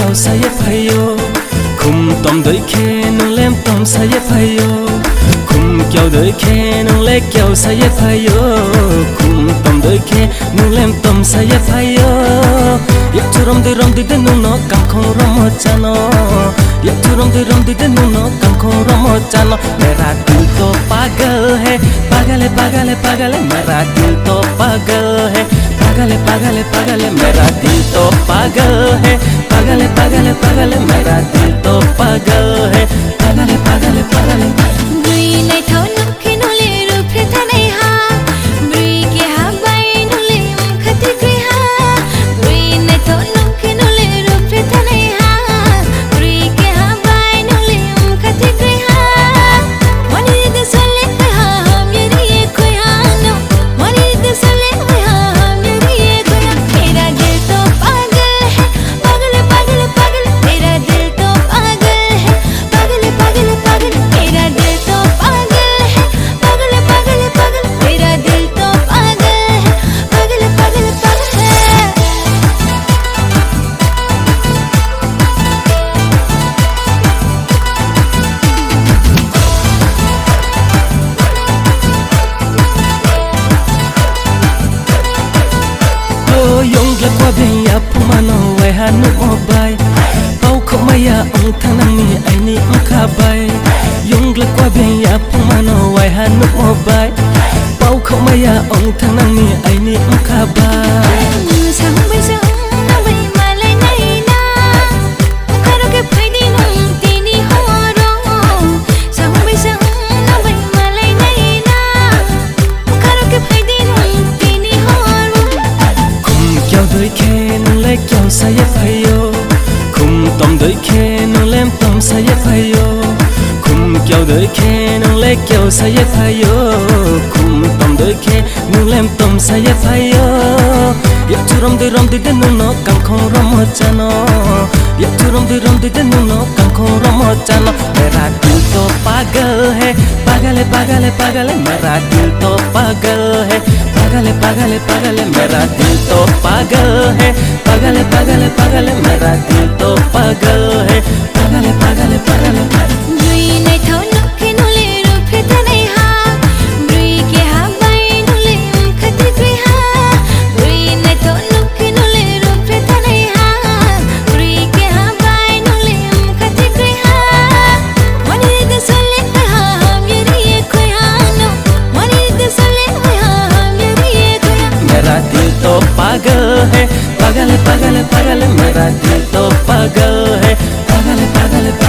क्यों सये भयो खुम तुम देखे नुलेम तुम सये भयो खुम क्यों देखे नुले क्यों सये भयो खुम तुम देखे नुलेम तुम सये भयो ये चुरम दे नुनो कांखों रमो जानो ये चुरम दे नुनो कांखों रमो जानो मेरा दिल तो पागल है पागल है पागल है पागल है मेरा दिल तो पागल है पागल है पागल है पागल है मेरा दिल तो पागल है पागल है पागल है पागल है मेरा दिल तो पागल है पागल है पागल है पागल है Bri nai thau nuk khi nule rup he thanai ha Bri ke ha bai nule khati kri ha Bri nai thau nuk khi nule rup he thanai ha Bri ke ha bai nule khati kri ha Mani de sole ha meri ye koi ha no Mani de sole ha meri ye koi ha Mera dil to pagal hai pagal pagal pagal Mera dil to pagal hai pagal pagal pagal Mera dil to pagal hai pagal pagal pagal Mera dil to pagal hai pagal pagal pagal Oh yong la qua bên ya pumano wai hanu mobai Pau khóc maya ông thang nang ni ai ni ông kha bai Yong la qua bên ya pumano wai hanu mobai Pau khóc maya ông thang nang ni ai ni ông kha bai Sang bai sang na bai ma lai nai na Karo ke phai di nung ti ni ho ro Sang bai sang na bai ma lai nai na Karo ke phai di nung ti ni ho ro Khum kyau doi khe nung le kyau saye phayo Khum tom doi khe nung lem tom saye phayo Khum kyau doi khe nung le kyau saye phayo Khum tom doi khe nung lem tom saye phayo Ye churam de nuno kankho ramo chano Ye churam de nuno kankho ramo chano Mera dil to pagal hai pagal hai pagal hai pagal hai Mera dil to pagal hai pagal hai pagal hai pagal hai Mera dil to pagal hai pagal hai pagal hai pagal hai Mera dil to pagal hai pagal hai pagal hai pagal hai Bri nai thau nuk khi nule rup he thanai ha Bri ke ha bai nule khati kri ha Bri nai thau nuk khi nule rup he thanai ha Bri ke ha bai nule khati kri ha Mani de sole ha meri ye koi ha no Mani de sole ha meri ye koi ha मेरा दिल तो पागल है पागल है पागल है पागल है मेरा दिल तो पागल है पागल है पागल है